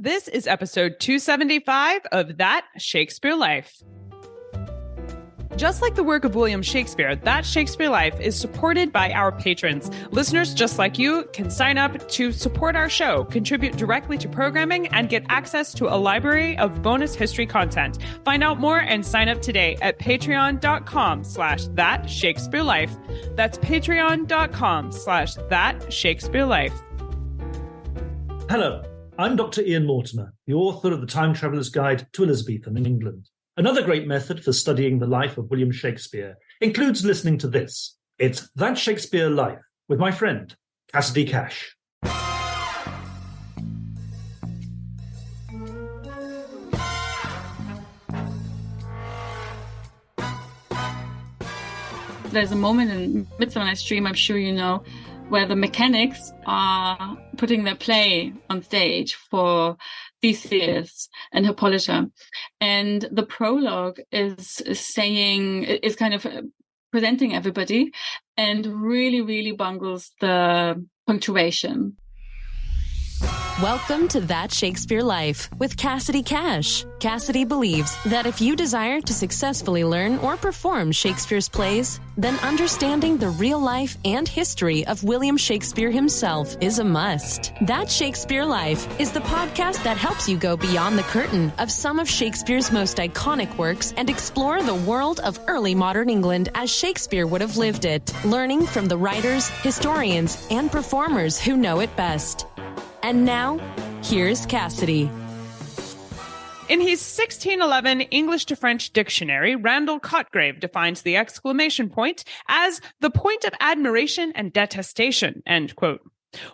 This is episode 275 of That Shakespeare Life. Just like the work of William Shakespeare, That Shakespeare Life is supported by our patrons. Listeners just like you can sign up to support our show, contribute directly to programming, and get access to a library of bonus history content. Find out more and sign up today at patreon.com/thatshakespearelife. That's patreon.com/thatshakespearelife. Hello, I'm Dr. Ian Mortimer, the author of The Time Traveller's Guide to Elizabethan England. Another great method for studying the life of William Shakespeare includes listening to this. It's That Shakespeare Life with my friend, Cassidy Cash. There's a moment in Midsummer Night's Dream, I'm sure you know, where the mechanics are putting their play on stage for Theseus and Hippolyta. And the prologue is kind of presenting everybody and really bungles the punctuation. Welcome to That Shakespeare Life with Cassidy Cash. Cassidy believes that if you desire to successfully learn or perform Shakespeare's plays, then understanding the real life and history of William Shakespeare himself is a must. That Shakespeare Life is the podcast that helps you go beyond the curtain of some of Shakespeare's most iconic works and explore the world of early modern England as Shakespeare would have lived it, learning from the writers, historians, and performers who know it best. And now, here's Cassidy. In his 1611 English to French dictionary, Randle Cotgrave defines the exclamation point as the point of admiration and detestation, end quote.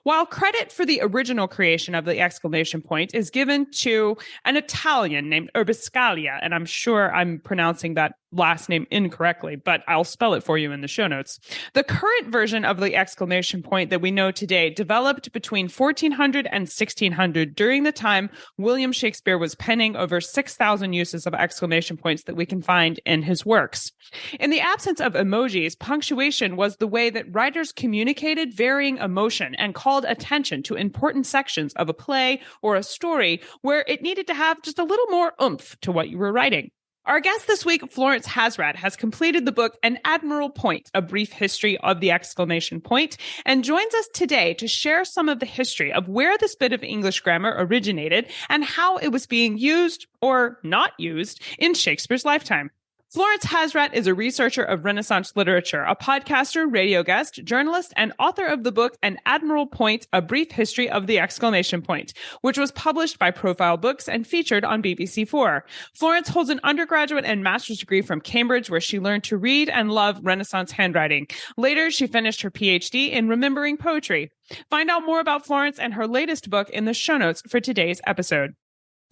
While credit for the original creation of the exclamation point is given to an Italian named Urbisaglia, and I'm sure I'm pronouncing that last name incorrectly, but I'll spell it for you in the show notes. The current version of the exclamation point that we know today developed between 1400 and 1600 during the time William Shakespeare was penning over 6,000 uses of exclamation points that we can find in his works. In the absence of emojis, punctuation was the way that writers communicated varying emotion and called attention to important sections of a play or a story where it needed to have just a little more oomph to what you were writing. Our guest this week, Florence Hazrat, has completed the book An Admirable Point, A Brief History of the Exclamation Point, and joins us today to share some of the history of where this bit of English grammar originated and how it was being used or not used in Shakespeare's lifetime. Florence Hazrat is a researcher of Renaissance literature, a podcaster, radio guest, journalist, and author of the book An Admirable Point, A Brief History of the Exclamation Point, which was published by Profile Books and featured on BBC4. Florence holds an undergraduate and master's degree from Cambridge, where she learned to read and love Renaissance handwriting. Later, she finished her PhD in remembering poetry. Find out more about Florence and her latest book in the show notes for today's episode.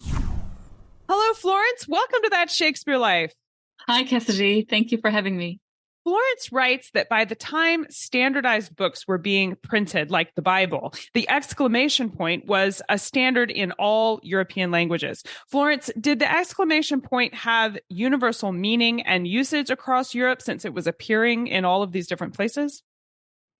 Hello, Florence. Welcome to That Shakespeare Life. Hi, Cassidy. Thank you for having me. Florence writes that by the time standardized books were being printed, like the Bible, the exclamation point was a standard in all European languages. Florence, did the exclamation point have universal meaning and usage across Europe since it was appearing in all of these different places?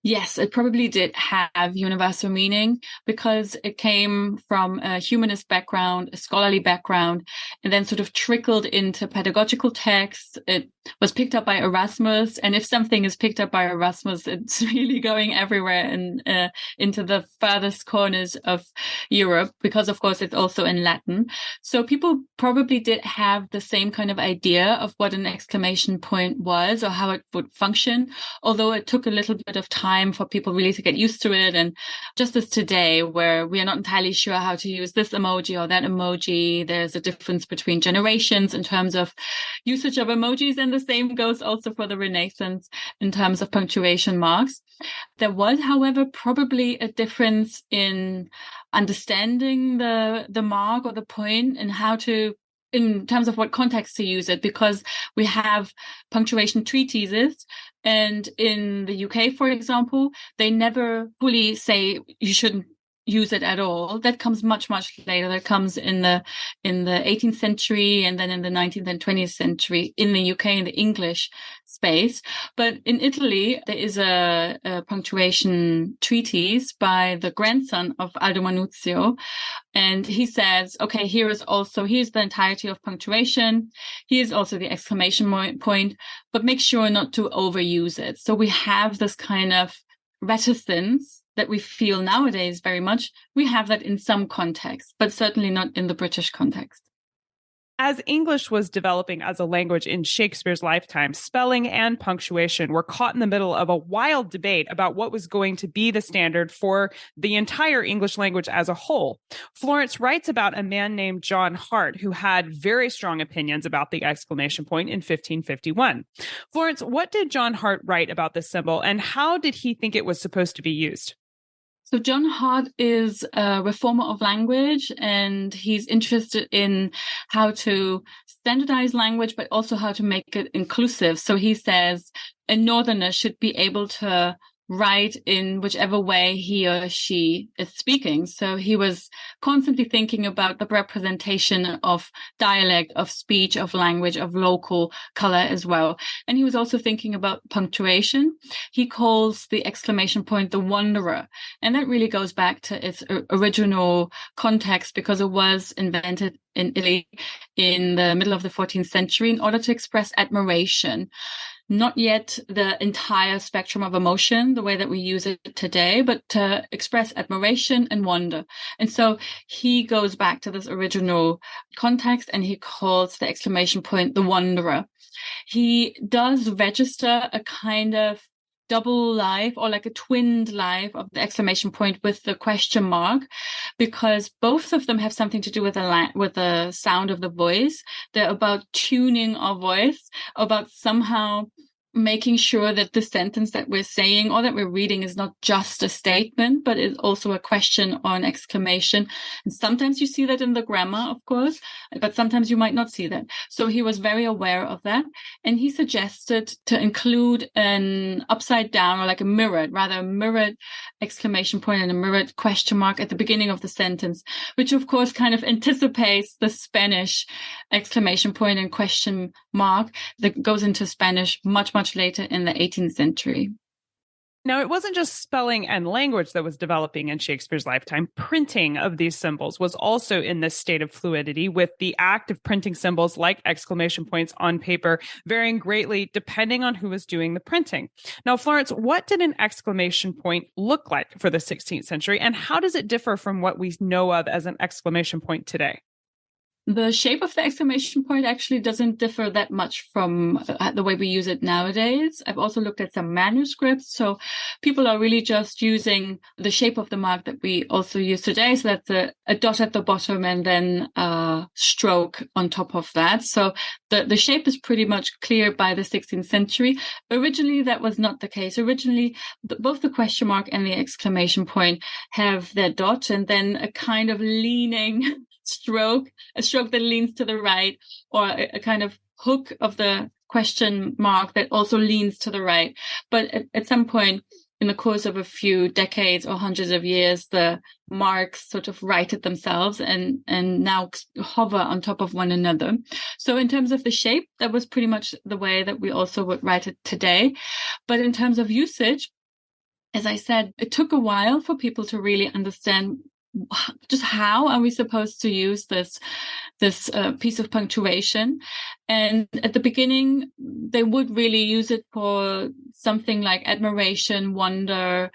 Yes, it probably did have universal meaning because it came from a humanist background, a scholarly background, and then sort of trickled into pedagogical texts. It was picked up by Erasmus, and if something is picked up by Erasmus, it's really going everywhere and into the furthest corners of Europe because, of course, it's also in Latin. So people probably did have the same kind of idea of what an exclamation point was or how it would function, although it took a little bit of time for people really to get used to it. And just as today, where we are not entirely sure how to use this emoji or that emoji, there's a difference between generations in terms of usage of emojis, and the same goes also for the Renaissance in terms of punctuation marks. There was, however, probably a difference in understanding the mark or the point and how to, in terms of what context to use it, because we have punctuation treatises. And in the UK, for example, they never fully say you shouldn't use it at all. That comes much, much later. That comes in the 18th century, and then in the 19th and 20th century in the UK, in the English space. But in Italy, there is a punctuation treatise by the grandson of Aldo Manuzio. And he says, okay, here's the entirety of punctuation. Here's also the exclamation point, but make sure not to overuse it. So we have this kind of reticence that we feel nowadays very much. We have that in some contexts, but certainly not in the British context. As English was developing as a language in Shakespeare's lifetime, spelling and punctuation were caught in the middle of a wild debate about what was going to be the standard for the entire English language as a whole. Florence writes about a man named John Hart who had very strong opinions about the exclamation point in 1551. Florence, what did John Hart write about this symbol, and how did he think it was supposed to be used? So John Hart is a reformer of language, and he's interested in how to standardize language, but also how to make it inclusive. So he says a northerner should be able to write in whichever way he or she is speaking. So he was constantly thinking about the representation of dialect, of speech, of language, of local color as well. And he was also thinking about punctuation. He calls the exclamation point the wanderer. And that really goes back to its original context, because it was invented in Italy in the middle of the 14th century in order to express admiration. Not yet the entire spectrum of emotion, the way that we use it today, but to express admiration and wonder. And so he goes back to this original context, and he calls the exclamation point the wanderer. He does register a kind of double life, or like a twinned life, of the exclamation point with the question mark, because both of them have something to do with the sound of the voice. They're about tuning our voice, about somehow making sure that the sentence that we're saying or that we're reading is not just a statement, but is also a question or an exclamation. And sometimes you see that in the grammar, of course, but sometimes you might not see that. So he was very aware of that. And he suggested to include an upside down, or like a mirrored exclamation point and a mirrored question mark at the beginning of the sentence, which of course kind of anticipates the Spanish exclamation point and question mark that goes into Spanish much later in the 18th century. Now, it wasn't just spelling and language that was developing in Shakespeare's lifetime. Printing of these symbols was also in this state of fluidity, with the act of printing symbols like exclamation points on paper varying greatly depending on who was doing the printing. Now, Florence, what did an exclamation point look like for the 16th century, and how does it differ from what we know of as an exclamation point today? The shape of the exclamation point actually doesn't differ that much from the way we use it nowadays. I've also looked at some manuscripts. So people are really just using the shape of the mark that we also use today. So that's a dot at the bottom and then a stroke on top of that. So the shape is pretty much clear by the 16th century. Originally, that was not the case. Originally, both the question mark and the exclamation point have their dot and then a kind of leaning stroke, a stroke that leans to the right, or a kind of hook of the question mark that also leans to the right. But at some point in the course of a few decades or hundreds of years, the marks sort of righted themselves and now hover on top of one another. So in terms of the shape, that was pretty much the way that we also would write it today. But in terms of usage, as I said, it took a while for people to really understand just how are we supposed to use this piece of punctuation. And at the beginning, they would really use it for something like admiration, wonder,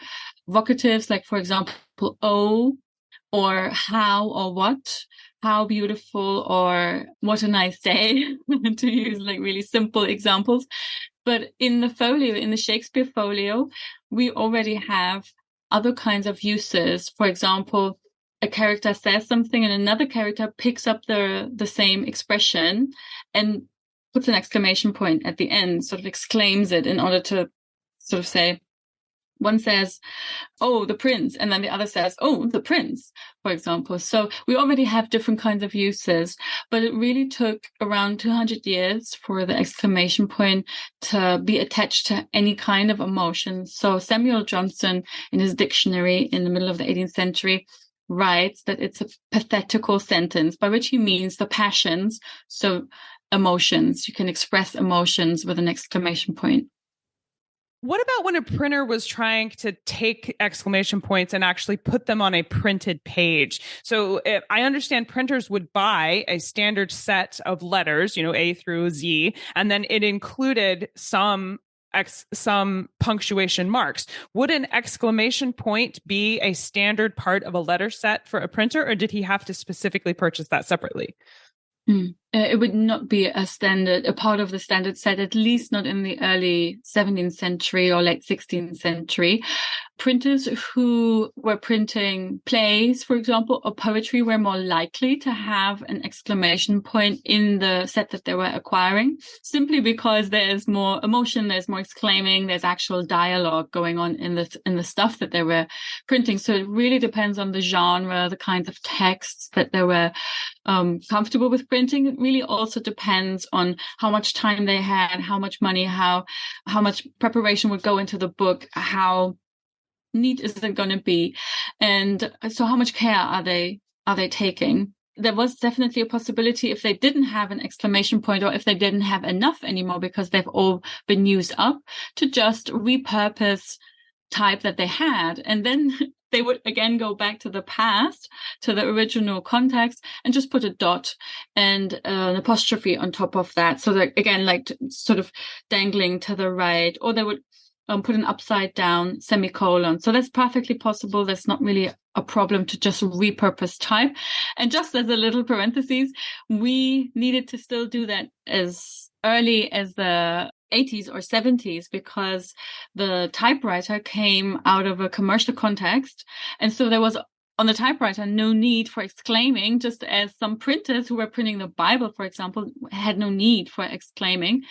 vocatives, like, for example, oh, or how, or what, how beautiful, or what a nice day, to use like really simple examples. But in the folio, in the Shakespeare folio, we already have other kinds of uses. For example, a character says something and another character picks up the same expression and puts an exclamation point at the end, sort of exclaims it in order to sort of say, one says, "Oh, the prince," and then the other says, "Oh, the prince," for example. So we already have different kinds of uses, but it really took around 200 years for the exclamation point to be attached to any kind of emotion. So Samuel Johnson, in his dictionary in the middle of the 18th century, writes that it's a pathetical sentence, by which he means the passions. So emotions, you can express emotions with an exclamation point. What about when a printer was trying to take exclamation points and actually put them on a printed page? So I understand printers would buy a standard set of letters, A through Z, and then it included some punctuation marks. Would an exclamation point be a standard part of a letter set for a printer, or did he have to specifically purchase that separately? It would not be a part of the standard set, at least not in the early 17th century or late 16th century. Printers who were printing plays, for example, or poetry were more likely to have an exclamation point in the set that they were acquiring, simply because there's more emotion, there's more exclaiming, there's actual dialogue going on in the stuff that they were printing. So it really depends on the genre, the kinds of texts that they were comfortable with printing. It really also depends on how much time they had, how much money, how much preparation would go into the book, how neat is it going to be, and so how much care are they taking. There was definitely a possibility, if they didn't have an exclamation point, or if they didn't have enough anymore because they've all been used up, to just repurpose type that they had, and then they would again go back to the past, to the original context, and just put a dot and an apostrophe on top of that. So that, again, like sort of dangling to the right, or they would put an upside down semicolon. So that's perfectly possible. That's not really a problem to just repurpose type. And just as a little parenthesis, we needed to still do that as early as the 80s or 70s, because the typewriter came out of a commercial context. And so there was on the typewriter no need for exclaiming, just as some printers who were printing the Bible, for example, had no need for exclaiming.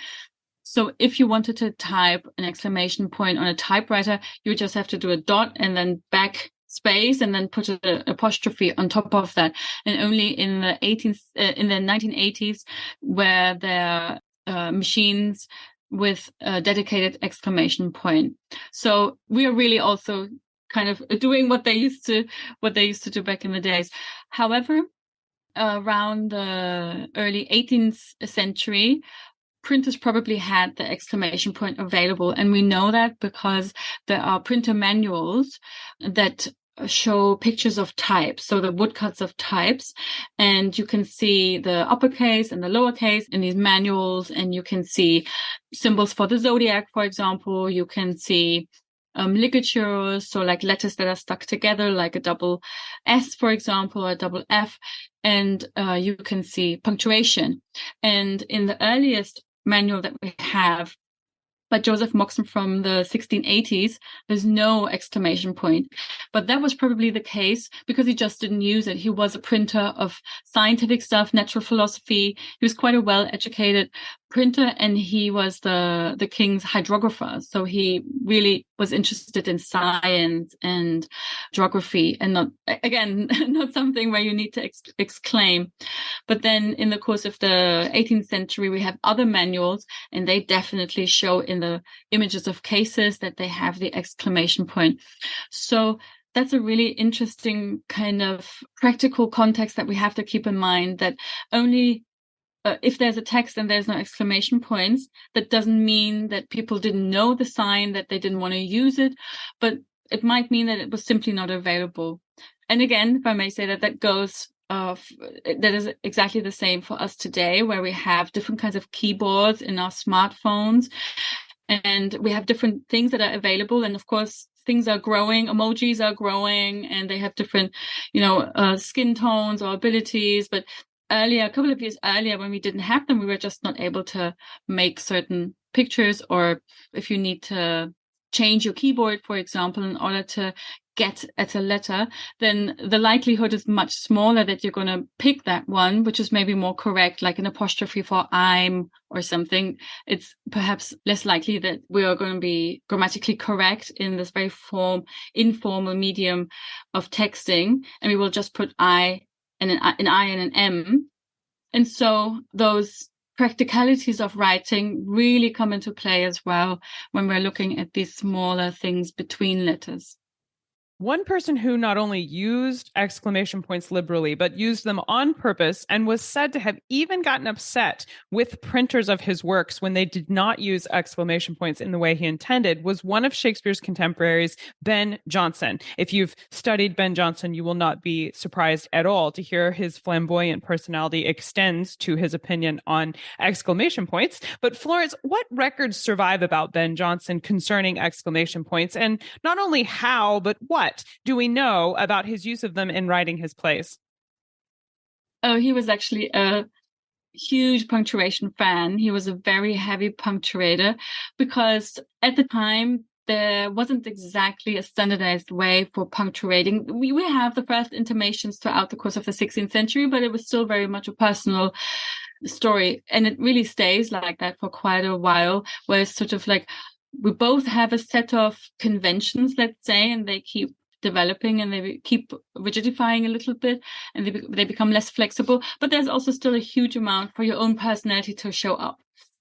So if you wanted to type an exclamation point on a typewriter, you would just have to do a dot and then backspace and then put an apostrophe on top of that. And only in the 1980s, were there machines with a dedicated exclamation point. So we are really also kind of doing what they used to do back in the days. However, around the early 18th century, printers probably had the exclamation point available. And we know that because there are printer manuals that show pictures of types, so the woodcuts of types, and you can see the uppercase and the lowercase in these manuals, and you can see symbols for the zodiac, for example. You can see ligatures, so like letters that are stuck together, like a double S, for example, or a double F, and you can see punctuation. And in the earliest manual that we have by Joseph Moxon from the 1680s, there's no exclamation point. But that was probably the case because he just didn't use it. He was a printer of scientific stuff, natural philosophy. He was quite a well-educated printer, and he was the king's hydrographer. So he really was interested in science and geography, and not something where you need to exclaim. But then in the course of the 18th century, we have other manuals, and they definitely show in the images of cases that they have the exclamation point. So that's a really interesting kind of practical context that we have to keep in mind, that only if there's a text and there's no exclamation points, that doesn't mean that people didn't know the sign, that they didn't want to use it, but it might mean that it was simply not available. And again, if I may say that goes, that is exactly the same for us today, where we have different kinds of keyboards in our smartphones, and we have different things that are available. And of course, things are growing, emojis are growing, and they have different, skin tones or abilities. But earlier, a couple of years earlier, when we didn't have them, we were just not able to make certain pictures, or if you need to change your keyboard, for example, in order to get at a letter, then the likelihood is much smaller that you're going to pick that one, which is maybe more correct, like an apostrophe for I'm or something. It's perhaps less likely that we are going to be grammatically correct in this very informal medium of texting, and we will just put I and an I and an M. And so those practicalities of writing really come into play as well when we're looking at these smaller things between letters. One person who not only used exclamation points liberally, but used them on purpose and was said to have even gotten upset with printers of his works when they did not use exclamation points in the way he intended was one of Shakespeare's contemporaries, Ben Jonson. If you've studied Ben Jonson, you will not be surprised at all to hear his flamboyant personality extends to his opinion on exclamation points. But Florence, what records survive about Ben Jonson concerning exclamation points? And not only how, but what do we know about his use of them in writing his plays? Oh, he was actually a huge punctuation fan. He was a very heavy punctuator because at the time there wasn't exactly a standardized way for punctuating. We have the first intimations throughout the course of the 16th century, but it was still very much a personal story. And it really stays like that for quite a while, where it's sort of like we both have a set of conventions, let's say, and they keep developing and they keep rigidifying a little bit and they become less flexible. But there's also still a huge amount for your own personality to show up.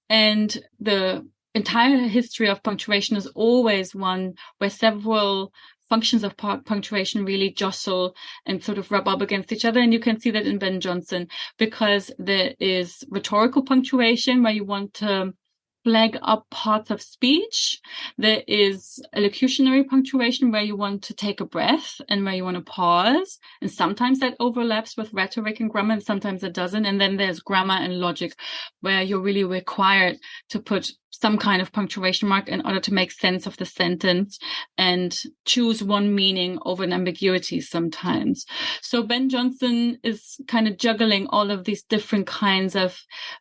And the entire history of punctuation is always one where several functions of punctuation really jostle and sort of rub up against each other. And you can see that in Ben Jonson, because there is rhetorical punctuation where you want to flag up parts of speech. There is elocutionary punctuation where you want to take a breath and where you want to pause. And sometimes that overlaps with rhetoric and grammar, and sometimes it doesn't. And then there's grammar and logic where you're really required to put some kind of punctuation mark in order to make sense of the sentence and choose one meaning over an ambiguity sometimes. So Ben Jonson is kind of juggling all of these different kinds of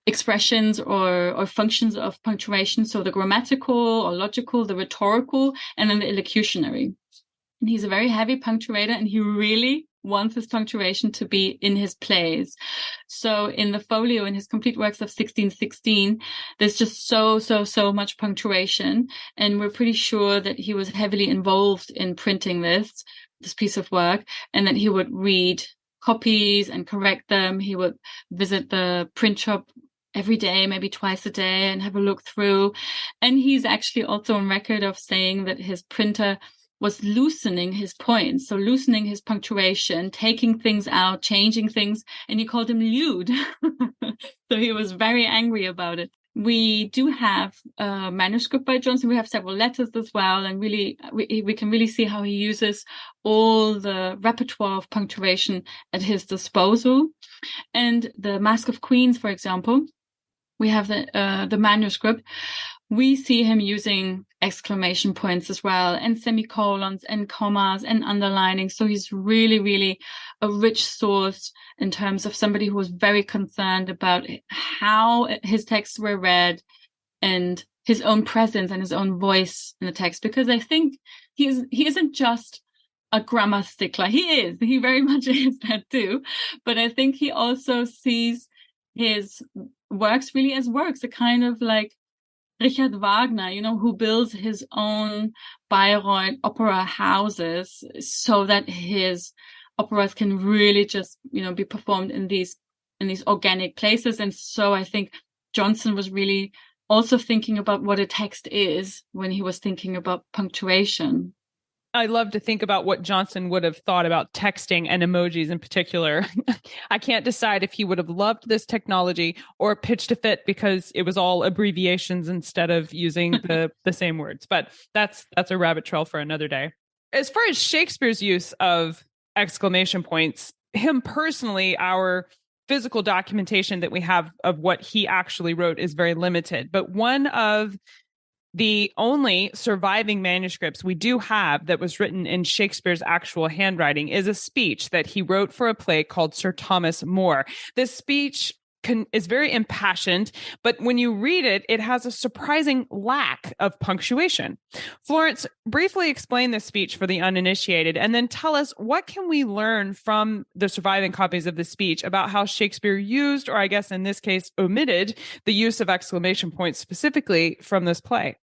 expressions or functions of punctuation. So the grammatical or logical, the rhetorical, and then the elocutionary. And he's a very heavy punctuator, and he really wants his punctuation to be in his plays. So in the folio, in his complete works of 1616, there's just so much punctuation. And we're pretty sure that he was heavily involved in printing this piece of work, and that he would read copies and correct them. He would visit the print shop every day, maybe twice a day, and have a look through. And he's actually also on record of saying that his printer was loosening his points, so loosening his punctuation, taking things out, changing things, and he called him lewd. So he was very angry about it. We do have a manuscript by Jonson. We have several letters as well, and really we can really see how he uses all the repertoire of punctuation at his disposal. And the Masque of Queens, for example, we have the manuscript. We see him using exclamation points as well, and semicolons and commas and underlining. So he's really, really a rich source in terms of somebody who was very concerned about how his texts were read and his own presence and his own voice in the text. Because I think he isn't just a grammar stickler. He very much is that too. But I think he also sees his works really as works, a kind of like Richard Wagner, who builds his own Bayreuth opera houses so that his operas can really just, be performed in these organic places. And so I think Jonson was really also thinking about what a text is when he was thinking about punctuation. I love to think about what Jonson would have thought about texting and emojis in particular. I can't decide if he would have loved this technology or pitched a fit because it was all abbreviations instead of using the same words. But that's a rabbit trail for another day. As far as Shakespeare's use of exclamation points, him personally, our physical documentation that we have of what he actually wrote is very limited. But one of the only surviving manuscripts we do have that was written in Shakespeare's actual handwriting is a speech that he wrote for a play called Sir Thomas More. This speech is very impassioned, but when you read it, it has a surprising lack of punctuation. Florence, briefly explain this speech for the uninitiated, and then tell us what can we learn from the surviving copies of the speech about how Shakespeare used, or I guess in this case, omitted, the use of exclamation points specifically from this play.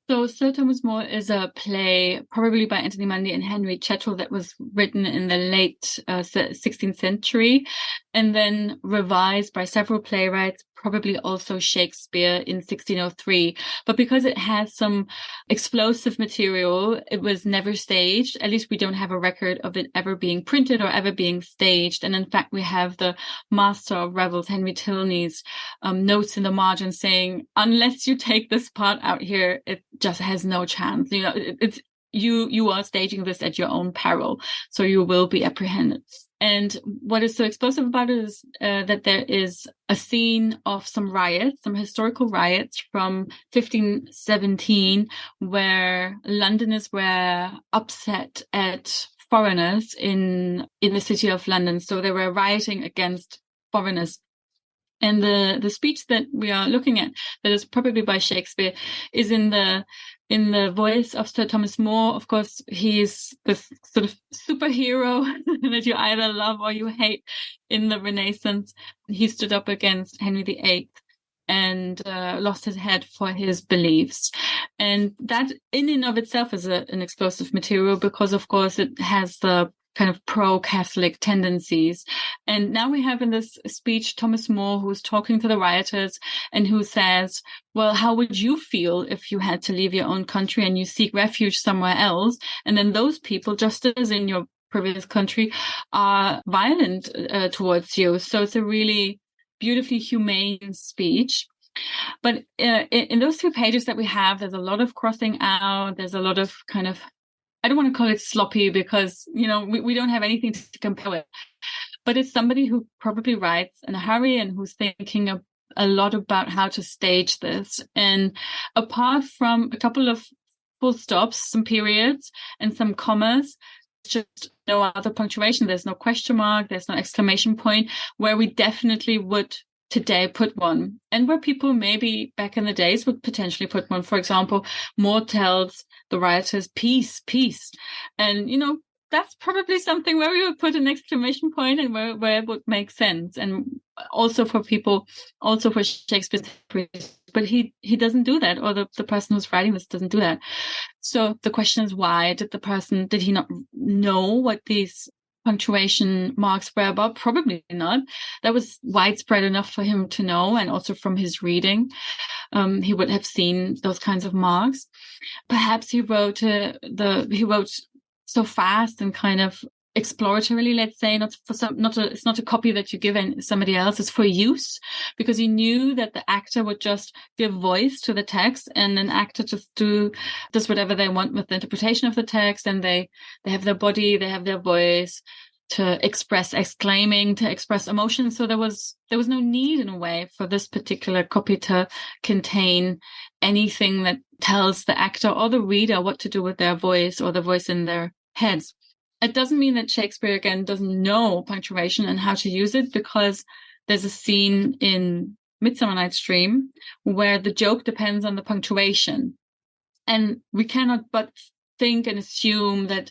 So Sir Thomas More is a play probably by Anthony Mundy and Henry Chettle that was written in the late 16th century and then revised by several playwrights, probably also Shakespeare in 1603. But because it has some explosive material, it was never staged. At least we don't have a record of it ever being printed or ever being staged. And in fact, we have the master of revels, Henry Tilney's notes in the margin saying, unless you take this part out here, it just has no chance. You know, it's you are staging this at your own peril, so you will be apprehended. And what is so explosive about it is that there is a scene of some riots, some historical riots from 1517, where Londoners were upset at foreigners in the city of London. So they were rioting against foreigners. And the speech that we are looking at, that is probably by Shakespeare, is in the voice of Sir Thomas More. Of course, he's this sort of superhero that you either love or you hate in the Renaissance. He stood up against Henry VIII and lost his head for his beliefs. And that in and of itself is an explosive material because, of course, it has the kind of pro-Catholic tendencies. And now we have in this speech Thomas More, who's talking to the rioters and who says, well, how would you feel if you had to leave your own country and you seek refuge somewhere else? And then those people, just as in your previous country, are violent towards you. So it's a really beautifully humane speech. But in those 2 pages that we have, there's a lot of crossing out. There's a lot of kind of, I don't want to call it sloppy because, you know, we don't have anything to compare with. But it's somebody who probably writes in a hurry and who's thinking a lot about how to stage this. And apart from a couple of full stops, some periods and some commas, just no other punctuation. There's no question mark. There's no exclamation point, where we definitely would today put one, and where people maybe back in the days would potentially put one. For example, More tells the rioters, peace, peace. And, you know, that's probably something where we would put an exclamation point and where it would make sense. And also for people, also for Shakespeare, but he doesn't do that, or the person who's writing this doesn't do that. So the question is, why did he not know what these punctuation marks were about? Probably not. That was widespread enough for him to know, and also from his reading, he would have seen those kinds of marks. Perhaps he wrote so fast and kind of exploratorily, let's say, it's not a copy that you give somebody else, it's for use, because he knew that the actor would just give voice to the text, and an actor just does whatever they want with the interpretation of the text, and they have their body, they have their voice to express exclaiming, to express emotion. So there was no need, in a way, for this particular copy to contain anything that tells the actor or the reader what to do with their voice or the voice in their heads. It doesn't mean that Shakespeare, again, doesn't know punctuation and how to use it, because there's a scene in Midsummer Night's Dream where the joke depends on the punctuation. And we cannot but think and assume that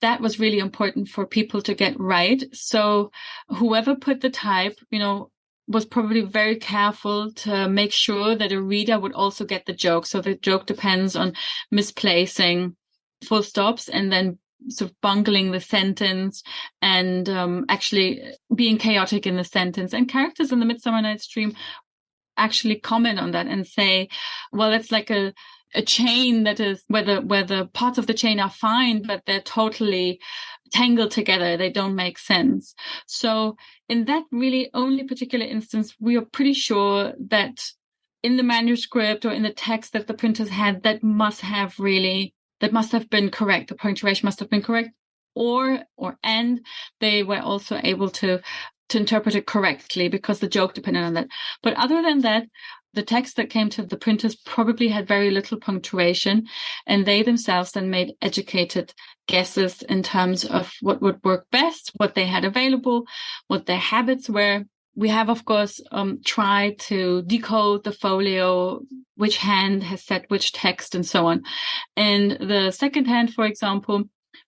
that was really important for people to get right. So whoever put the type, you know, was probably very careful to make sure that a reader would also get the joke. So the joke depends on misplacing full stops and then sort of bungling the sentence and actually being chaotic in the sentence. And characters in the Midsummer Night's Dream actually comment on that and say, well, it's like a chain that is where the parts of the chain are fine, but they're totally tangled together. They don't make sense. So in that really only particular instance, we are pretty sure that in the manuscript or in the text that the printers had, that must have been correct. The punctuation must have been correct, and they were also able to interpret it correctly because the joke depended on that. But other than that, the text that came to the printers probably had very little punctuation, and they themselves then made educated guesses in terms of what would work best, what they had available, what their habits were. we have, of course, tried to decode the folio, which hand has said which text and so on. And the second hand, for example,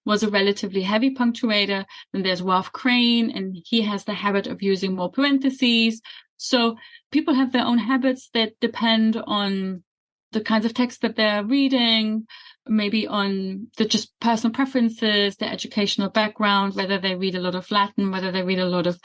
was a relatively heavy punctuator. Then there's Ralph Crane, and he has the habit of using more parentheses. So people have their own habits that depend on the kinds of text that they're reading, maybe on the just personal preferences, their educational background, whether they read a lot of Latin, whether they read a lot of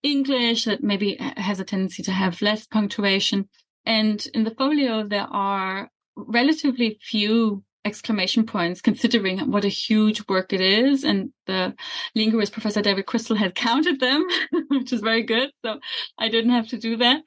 English that maybe has a tendency to have less punctuation. And in the folio, there are relatively few exclamation points, considering what a huge work it is. And the linguist, Professor David Crystal, had counted them, which is very good. So I didn't have to do that.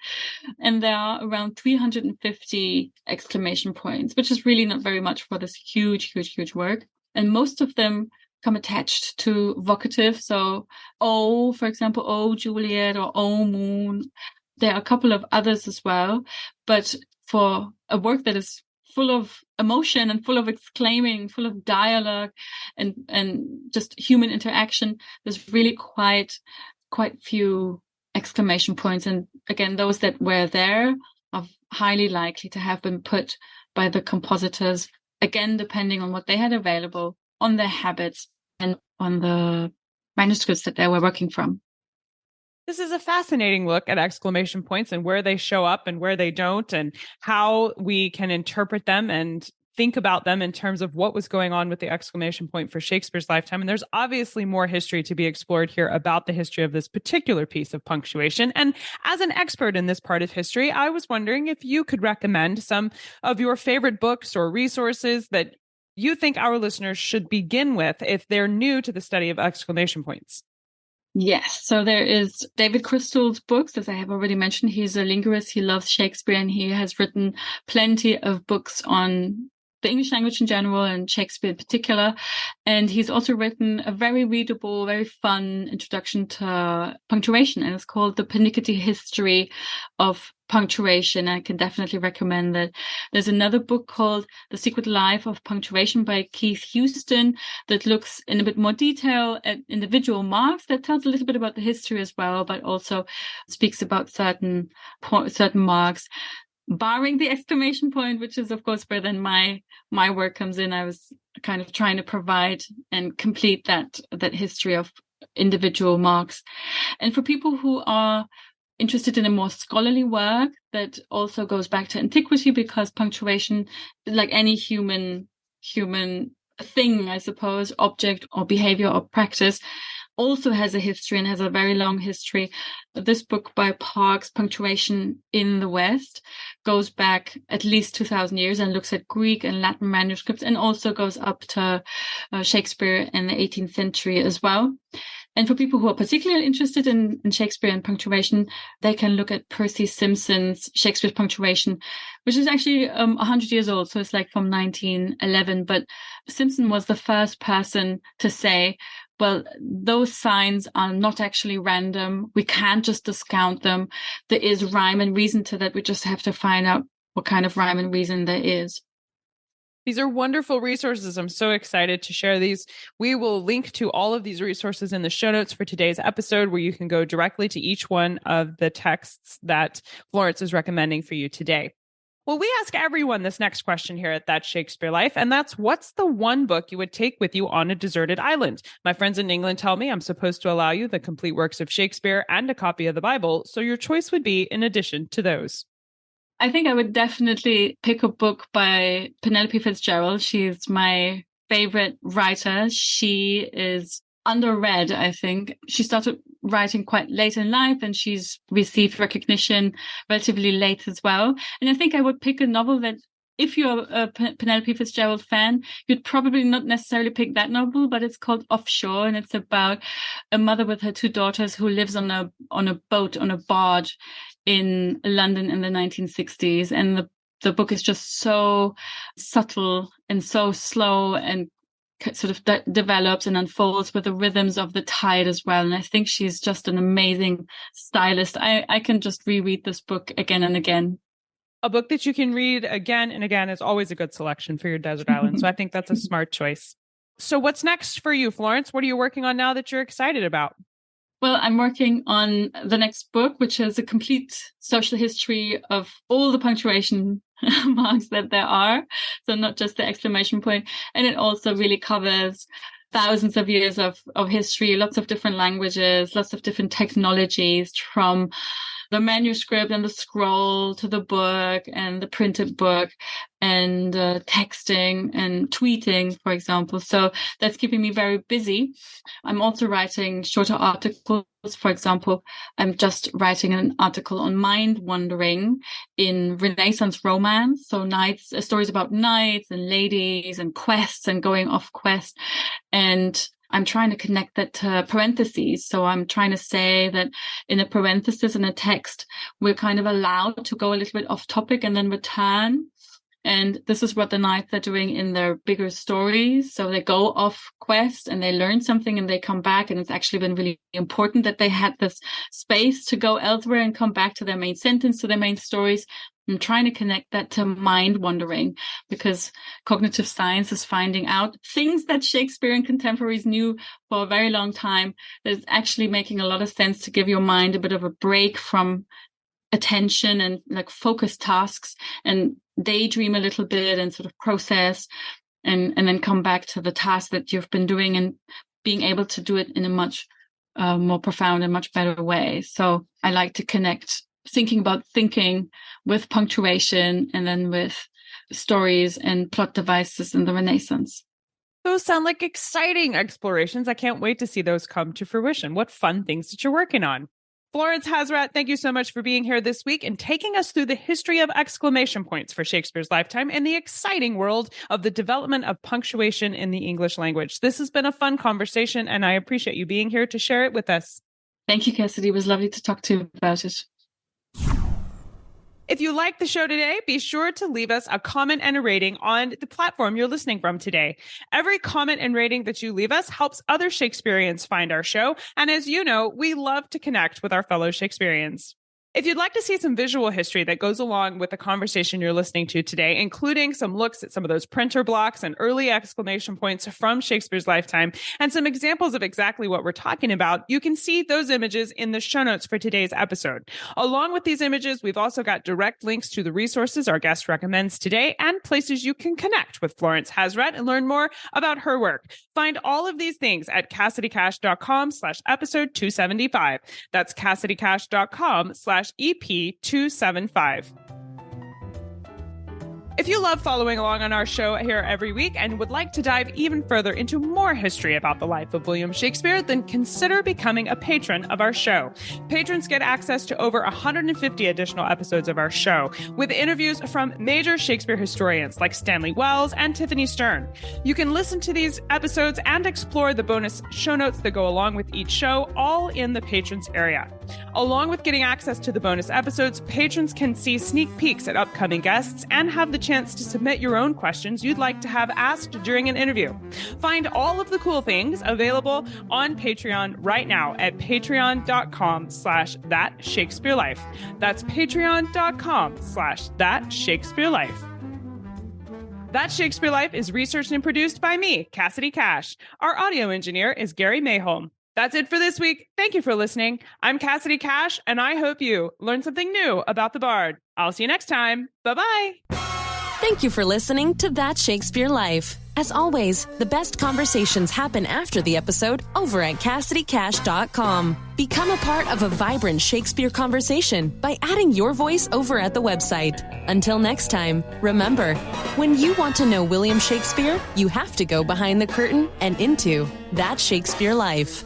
And there are around 350 exclamation points, which is really not very much for this huge work. And most of them come attached to vocative. So, oh, for example, oh, Juliet, or oh, moon. There are a couple of others as well. But for a work that is full of emotion and full of exclaiming, full of dialogue and just human interaction, there's really quite few exclamation points. And again, those that were there are highly likely to have been put by the compositors, again, depending on what they had available, on their habits, and on the manuscripts that they were working from. This is a fascinating look at exclamation points and where they show up and where they don't, and how we can interpret them and think about them in terms of what was going on with the exclamation point for Shakespeare's lifetime. And there's obviously more history to be explored here about the history of this particular piece of punctuation. And as an expert in this part of history, I was wondering if you could recommend some of your favorite books or resources that you think our listeners should begin with if they're new to the study of exclamation points. Yes. So there is David Crystal's books, as I have already mentioned. He's a linguist. He loves Shakespeare, and he has written plenty of books on the English language in general and Shakespeare in particular. And he's also written a very readable, very fun introduction to punctuation, and it's called The Pernickety History of Punctuation. I can definitely recommend that. There's another book called The Secret Life of Punctuation by Keith Houston that looks in a bit more detail at individual marks, that tells a little bit about the history as well, but also speaks about certain marks, barring the exclamation point, which is, of course, where then my work comes in. I was kind of trying to provide and complete that history of individual marks. And for people who are interested in a more scholarly work that also goes back to antiquity, because punctuation, like any human thing, I suppose, object or behavior or practice, also has a history and has a very long history. This book by Parks, Punctuation in the West, goes back at least 2,000 years and looks at Greek and Latin manuscripts, and also goes up to Shakespeare in the 18th century as well. And for people who are particularly interested in Shakespeare and punctuation, they can look at Percy Simpson's Shakespeare's Punctuation, which is actually 100 years old. So it's like from 1911. But Simpson was the first person to say, well, those signs are not actually random. We can't just discount them. There is rhyme and reason to that. We just have to find out what kind of rhyme and reason there is. These are wonderful resources. I'm so excited to share these. We will link to all of these resources in the show notes for today's episode, where you can go directly to each one of the texts that Florence is recommending for you today. Well, we ask everyone this next question here at That Shakespeare Life, and that's, what's the one book you would take with you on a deserted island? My friends in England tell me I'm supposed to allow you the complete works of Shakespeare and a copy of the Bible, so your choice would be in addition to those. I think I would definitely pick a book by Penelope Fitzgerald. She's my favorite writer. She is underread, I think. She started writing quite late in life, and she's received recognition relatively late as well. And I think I would pick a novel that, if you're a Penelope Fitzgerald fan, you'd probably not necessarily pick that novel, but it's called Offshore, and it's about a mother with her two daughters who lives on a boat, on a barge in London in the 1960s. And the book is just so subtle and so slow, and sort of develops and unfolds with the rhythms of the tide as well. And I think she's just an amazing stylist. I can just reread this book again and again. A book that you can read again and again is always a good selection for your desert island. So I think that's a smart choice. So what's next for you, Florence? What are you working on now that you're excited about? Well, I'm working on the next book, which is a complete social history of all the punctuation marks that there are. So not just the exclamation point. And it also really covers thousands of years of history, lots of different languages, lots of different technologies, from the manuscript and the scroll to the book and the printed book and texting and tweeting, for example. So that's keeping me very busy. I'm also writing shorter articles. For example, I'm just writing an article on mind wandering in Renaissance romance. So stories about knights and ladies and quests and going off quest. And I'm trying to connect that to parentheses. So I'm trying to say that in a parenthesis in a text, we're kind of allowed to go a little bit off topic and then return. And this is what the knights are doing in their bigger stories. So they go off quest and they learn something and they come back. And it's actually been really important that they had this space to go elsewhere and come back to their main sentence, to their main stories. I'm trying to connect that to mind wandering, because cognitive science is finding out things that Shakespeare and contemporaries knew for a very long time, that it's actually making a lot of sense to give your mind a bit of a break from attention and like focus tasks and daydream a little bit and sort of process and then come back to the task that you've been doing and being able to do it in a much more profound and much better way. So I like to connect thinking about thinking with punctuation and then with stories and plot devices in the Renaissance. Those sound like exciting explorations. I can't wait to see those come to fruition. What fun things that you're working on. Florence Hazrat, thank you so much for being here this week and taking us through the history of exclamation points for Shakespeare's lifetime and the exciting world of the development of punctuation in the English language. This has been a fun conversation, and I appreciate you being here to share it with us. Thank you, Cassidy. It was lovely to talk to you about it. If you like the show today, be sure to leave us a comment and a rating on the platform you're listening from today. Every comment and rating that you leave us helps other Shakespeareans find our show. And as you know, we love to connect with our fellow Shakespeareans. If you'd like to see some visual history that goes along with the conversation you're listening to today, including some looks at some of those printer blocks and early exclamation points from Shakespeare's lifetime, and some examples of exactly what we're talking about, you can see those images in the show notes for today's episode. Along with these images, we've also got direct links to the resources our guest recommends today and places you can connect with Florence Hazrat and learn more about her work. Find all of these things at CassidyCash.com/episode 275. That's CassidyCash.com/EP275. If you love following along on our show here every week and would like to dive even further into more history about the life of William Shakespeare, then consider becoming a patron of our show. Patrons get access to over 150 additional episodes of our show, with interviews from major Shakespeare historians like Stanley Wells and Tiffany Stern. You can listen to these episodes and explore the bonus show notes that go along with each show, all in the patrons area. Along with getting access to the bonus episodes, patrons can see sneak peeks at upcoming guests and have the chance to submit your own questions you'd like to have asked during an interview. Find all of the cool things available on Patreon right now at patreon.com/thatshakespearelife. That's patreon.com/thatshakespearelife. That Shakespeare Life is researched and produced by me, Cassidy Cash. Our audio engineer is Gary Mayholm. That's it for this week. Thank you for listening. I'm Cassidy Cash, and I hope you learned something new about the Bard. I'll see you next time. Bye-bye. Thank you for listening to That Shakespeare Life. As always, the best conversations happen after the episode over at CassidyCash.com. Become a part of a vibrant Shakespeare conversation by adding your voice over at the website. Until next time, remember, when you want to know William Shakespeare, you have to go behind the curtain and into That Shakespeare Life.